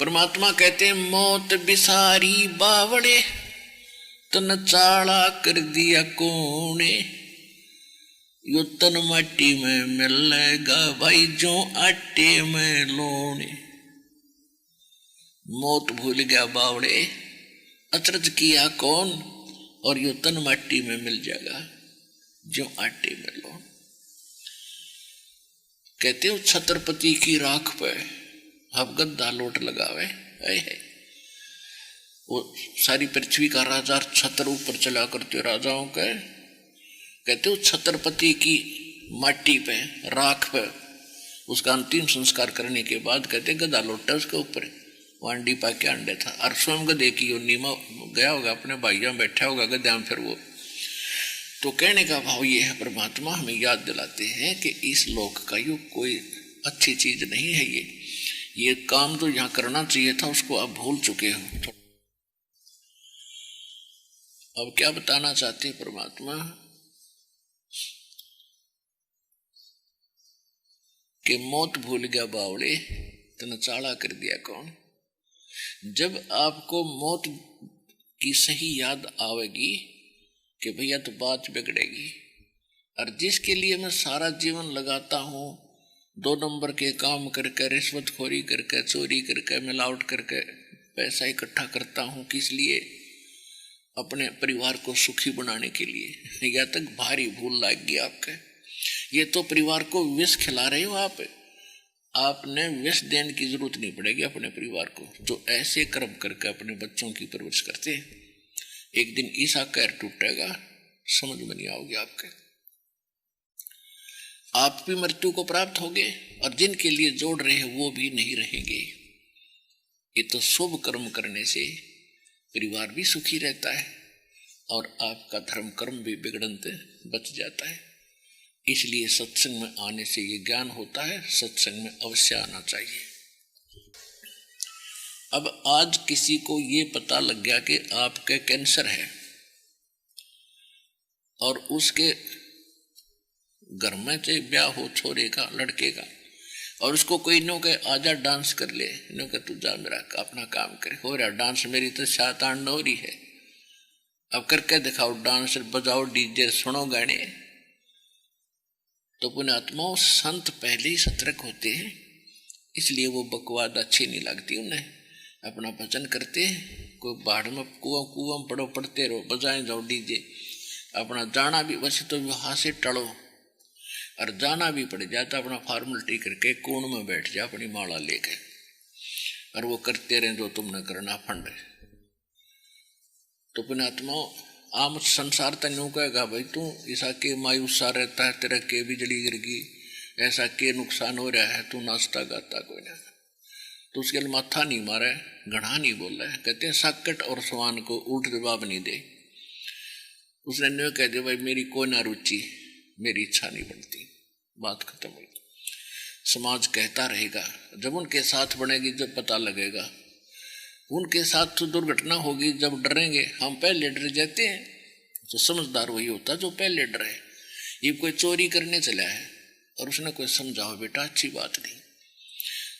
परमात्मा कहते हैं मौत बिसारी बावड़े तन चाला कर दिया कोने, यो तन माटी में मिलेगा भाई जो आटे में लोने। मौत भूल गया बावड़े, अचरज किया कौन, और यो तन माटी में मिल जाएगा जो आटे में लोन। कहते हो छत्रपति की राख पे अब गद्दा लोट लगावे है। वो सारी पृथ्वी का राजा छत्र ऊपर चला करते राजाओं के। कहते हो छत्रपति की माटी पे राख पे उसका अंतिम संस्कार करने के बाद कहते गदा लोटा उसके ऊपर वांडी पा के अंडे था, और स्वयं गदे की नीमा गया होगा अपने भाइयों बैठा होगा गद्या में। फिर वो तो कहने का भाव ये है, परमात्मा हमें याद दिलाते हैं कि इस लोक का युग कोई अच्छी चीज नहीं है। ये काम तो यहाँ करना चाहिए था उसको आप भूल चुके हो। अब क्या बताना चाहते हैं परमात्मा कि मौत भूल गया बावड़े तन चाला कर दिया कौन। जब आपको मौत की सही याद आवेगी कि भैया तो बात बिगड़ेगी, और जिसके लिए मैं सारा जीवन लगाता हूं, 2 नंबर के काम करके, रिश्वतखोरी करके, चोरी करके, मिलावट करके पैसा इकट्ठा करता हूं, किस लिए? अपने परिवार को सुखी बनाने के लिए। या तक भारी भूल लग गई आपके। ये तो परिवार को विष खिला रहे हो आप। आपने विष देने की जरूरत नहीं पड़ेगी अपने परिवार को। जो ऐसे कर्म करके अपने बच्चों की परवरिश करते हैं, एक दिन ईसा कैर टूटेगा, समझ में नहीं आओगे आपके। आप भी मृत्यु को प्राप्त होगे और जिनके लिए जोड़ रहे हैं वो भी नहीं रहेंगे। ये तो शुभ कर्म करने से परिवार भी सुखी रहता है और आपका धर्म कर्म भी बिगड़न से बच जाता है। इसलिए सत्संग में आने से ये ज्ञान होता है, सत्संग में अवश्य आना चाहिए। अब आज किसी को ये पता लग गया कि आपके कैंसर है और उसके घर में से ब्याह हो छोरे का, लड़के का, और उसको कोई नो के आजा डांस कर ले, नो के तू जा मेरा अपना काम करे, हो रहा डांस, मेरी तो शातान हो रही है, अब करके दिखाओ डांस, बजाओ डीजे, सुनो गाने। तो पुण्यात्माओं, संत पहले ही सतर्क होते हैं, इसलिए वो बकवाद अच्छी नहीं लगती उन्हें। अपना भजन करते हैं, कोई बाढ़ में कुआं पड़ो, पड़ते रहो, बजाएं जाओ डीजे। अपना जाना भी वैसे तो वहां से टड़ो, और जाना भी पड़ जाता अपना फॉर्मेलिटी करके कोण में बैठ जा अपनी माला लेके, और वो करते रहे जो तुमने करना फंड। तो पुण्यात्माओं, आम संसार तन्यू कहेगा भाई तू ऐसा के मायूस सा रहता है, तेरा के बिजली गिर गई, ऐसा के नुकसान हो रहा है, तू नाचता गाता कोई ना। तो उसके लिए माथा नहीं मारा है, घड़ा नहीं बोला है। कहते हैं साकट और सवान को उल्ट जवाब नहीं दे। उसने न्यू कह दिया भाई मेरी कोई ना रुचि, मेरी इच्छा नहीं बनती, बात खत्म हुई। समाज कहता रहेगा, जब उनके साथ बनेगी जब पता लगेगा। उनके साथ तो दुर्घटना होगी जब डरेंगे। हम पहले डर जाते हैं, तो समझदार वही होता जो पहले डरे। ये कोई चोरी करने चला है और उसने कोई समझाओ बेटा अच्छी बात नहीं,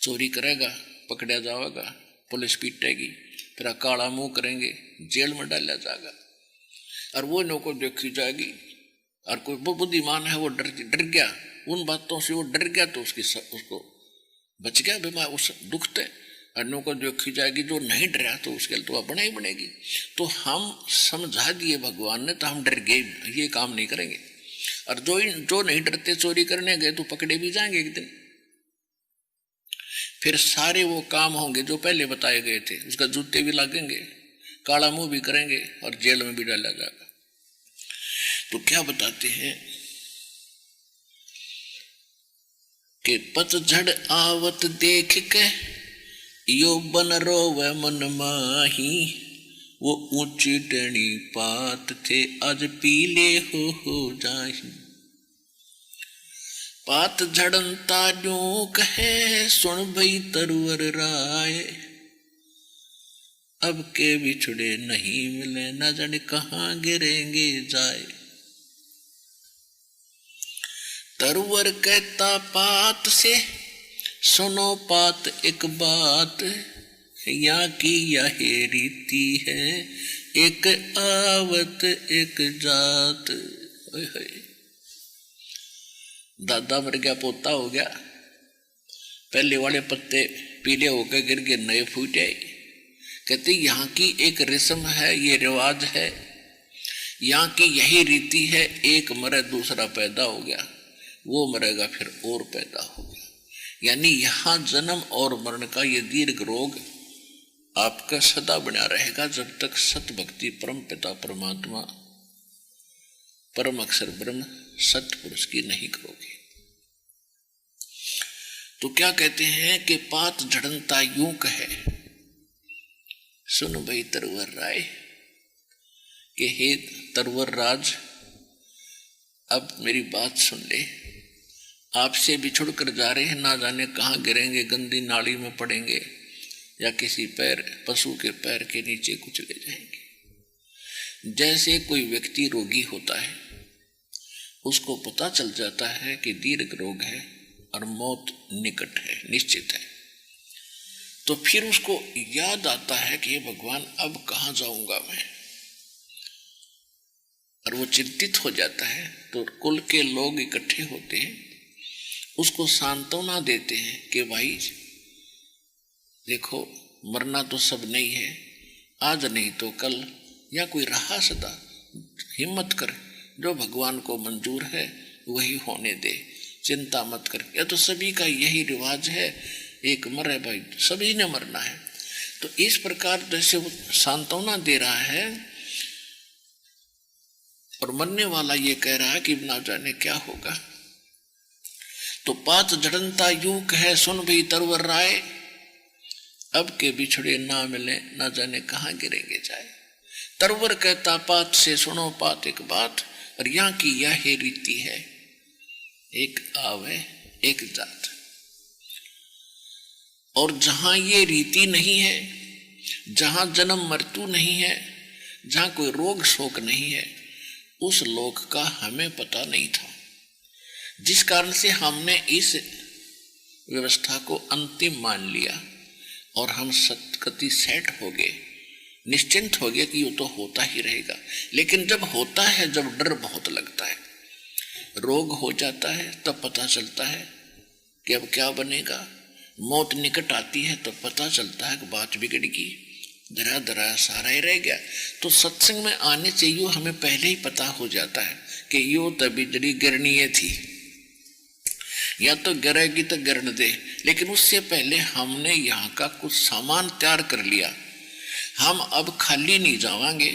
चोरी करेगा पकड़ा जाएगा, पुलिस पीटेगी, तेरा काला मुंह करेंगे, जेल में डाला जाएगा, और वो नो को देखी जाएगी। और कोई बुद्धिमान है वो डर गया, उन बातों से वो डर गया, तो उसको बच गया बीमार उस दुख से। अन्यों को देखी जाएगी, जो नहीं डरा तो उसके लिए तो बना ही बनेगी। तो हम समझा दिए भगवान ने, तो हम डर गए, ये काम नहीं करेंगे। और जो नहीं डरते चोरी करने गए तो पकड़े भी जाएंगे एक दिन। फिर सारे वो काम होंगे जो पहले बताए गए थे, उसका जूते भी लगेंगे, काला मुंह भी करेंगे और जेल में भी डाला जाएगा। तो क्या बताते हैं कि पतझड़ आवत देख के यो बन रोवे मन माही, वो ऊंची टणी पात थे आज पीले हो जाही। पात झड़नता यूं कहे सुन भई तरवर राय, अब के बिछड़े नहीं मिले न जाने कहाँ गिरेंगे जाए। तरवर कहता पात से सुनो पात एक बात, यहाँ की यह रीति है, एक आवत एक जात। ओए होए, दादा मर गया, पोता हो गया, पहले वाले पत्ते पीले होकर गिर गए, नए फूट आए। कहते यहाँ की एक रस्म है, ये रिवाज है, यहाँ की यही रीति है, एक मरे दूसरा पैदा हो गया, वो मरेगा फिर और पैदा हो गया। यानी यहाँ जन्म और मरण का ये दीर्घ रोग आपका सदा बना रहेगा, जब तक सत भक्ति परम पिता परमात्मा परम अक्षर ब्रह्म सत्य पुरुष की नहीं करोगे। तो क्या कहते हैं कि पात झड़नता यूं कहे, सुन भाई तरवर राय, कि हे तरवर राज, अब मेरी बात सुन ले। आपसे बिछुड़ कर जा रहे हैं, ना जाने कहाँ गिरेंगे, गंदी नाली में पड़ेंगे या किसी पैर पशु के पैर के नीचे कुचले जाएंगे। जैसे कोई व्यक्ति रोगी होता है, उसको पता चल जाता है कि दीर्घ रोग है और मौत निकट है, निश्चित है, तो फिर उसको याद आता है कि भगवान अब कहाँ जाऊंगा मैं, और वो चिंतित हो जाता है। तो कुल के लोग इकट्ठे होते हैं, उसको सांत्वना देते हैं कि भाई देखो, मरना तो सब नहीं है, आज नहीं तो कल, या कोई रहा सदा, हिम्मत कर, जो भगवान को मंजूर है वही होने दे, चिंता मत कर। या तो सभी का यही रिवाज है, एक मरे भाई, सभी ने मरना है। तो इस प्रकार जैसे वो सांत्वना दे रहा है, और मरने वाला ये कह रहा है कि ना जाने क्या होगा। तो पात झड़नता यूं कहे, सुन भी तरवर राय, अब के बिछड़े ना मिले, ना जाने कहाँ गिरेंगे जाए। तरवर कहता पात से सुनो पात एक बात, और यहाँ की यह रीति है, एक आवे एक जात। और जहां ये रीति नहीं है, जहां जन्म मृत्यु नहीं है, जहां कोई रोग शोक नहीं है, उस लोक का हमें पता नहीं था, जिस कारण से हमने इस व्यवस्था को अंतिम मान लिया और हम सतगति सेट हो गए, निश्चिंत हो गया कि ये तो होता ही रहेगा। लेकिन जब होता है, जब डर बहुत लगता है, रोग हो जाता है, तब पता चलता है कि अब क्या बनेगा। मौत निकट आती है तो पता चलता है कि बात बिगड़ गई, धरा धरा सारा ही रह गया। तो सत्संग में आने से यूं हमें पहले ही पता हो जाता है कि यूं तो बिजली गिरनी थी, या तो गिरेगी तो गिरने दे। लेकिन उससे पहले हमने यहाँ का कुछ सामान तैयार कर लिया, हम अब खाली नहीं जावांगे,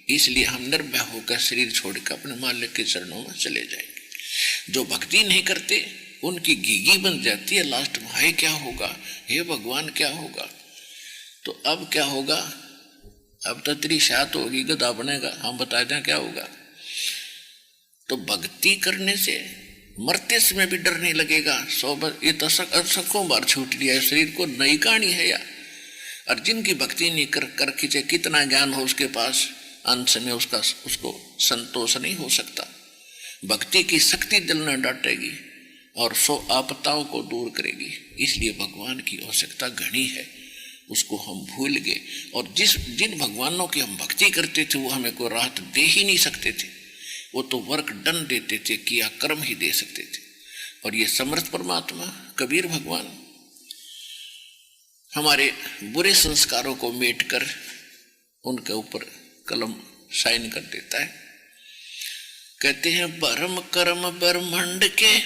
इसलिए हम निर्भय होकर शरीर छोड़कर अपने मालिक के चरणों में चले जाएंगे। जो भक्ति नहीं करते उनकी घीघी बन जाती है, लास्ट में हाय क्या होगा, हे भगवान क्या होगा। तो अब क्या होगा, अब तो तेरी शात होगी, गधा बनेगा, हम बता दें क्या होगा। तो भक्ति करने से मरते समय भी डर नहीं लगेगा। ये तो सखों बार छूट लिया है शरीर को, नई कहानी है यार। और जिनकी भक्ति नहीं कर खींचे, कितना ज्ञान हो उसके पास, अंत में उसको संतोष नहीं हो सकता। भक्ति की शक्ति दिल न डांटेगी और सो आपदाओं को दूर करेगी। इसलिए भगवान की आवश्यकता घनी है, उसको हम भूल गए। और जिन भगवानों की हम भक्ति करते थे वो हमें कोई राहत दे ही नहीं सकते थे, वो तो वर्क डन देते थे, किया कर्म ही दे सकते थे। और ये समर्थ परमात्मा कबीर भगवान हमारे बुरे संस्कारों को मेट कर उनके ऊपर कलम साइन कर देता है। कहते हैं भरम कर्म ब्रह्मंड के,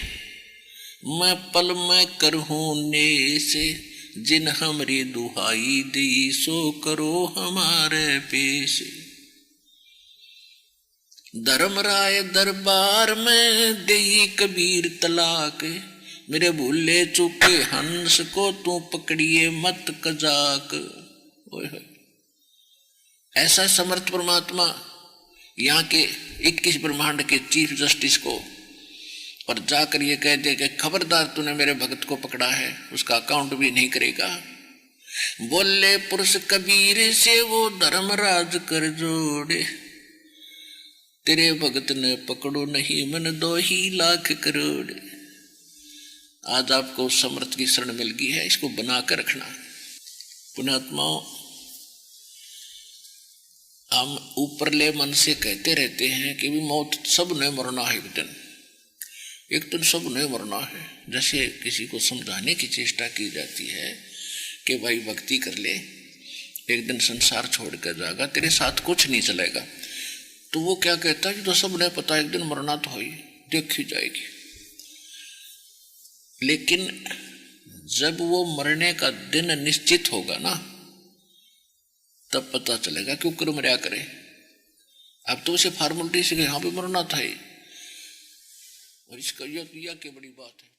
मैं पल में करहूं ने से, जिन हमरी दुहाई दी सो करो हमारे पेश। धर्मराय दरबार में देई कबीर तलाक, मेरे भूले चुके हंस को तू पकड़िए मत कजाक। ऐसा समर्थ परमात्मा यहाँ के 21 ब्रह्मांड के चीफ जस्टिस को और जाकर ये कह दे कि खबरदार तूने मेरे भगत को पकड़ा है, उसका अकाउंट भी नहीं करेगा। बोले पुरुष कबीर से वो धर्मराज कर जोड़े, तेरे भगत ने पकड़ो नहीं मन 2 लाख करोड़। आज आपको समर्थ की शरण मिल गई है, इसको बनाकर रखना। पुण्यात्माओं, हम ऊपरले मन से कहते रहते हैं कि भी मौत सब ने मरना है, एक दिन सब ने मरना है। जैसे किसी को समझाने की चेष्टा की जाती है कि भाई भक्ति कर ले, एक दिन संसार छोड़ कर जाएगा, तेरे साथ कुछ नहीं चलेगा। तो वो क्या कहता है, तो सब ने पता एक दिन मरना तो ही, देखी जाएगी। लेकिन जब वो मरने का दिन निश्चित होगा ना, तब पता चलेगा क्यों कर मरा करे। अब तो उसे फॉर्मेलिटी से हाँ भी मरना था ही, और इसका यह की बड़ी बात है।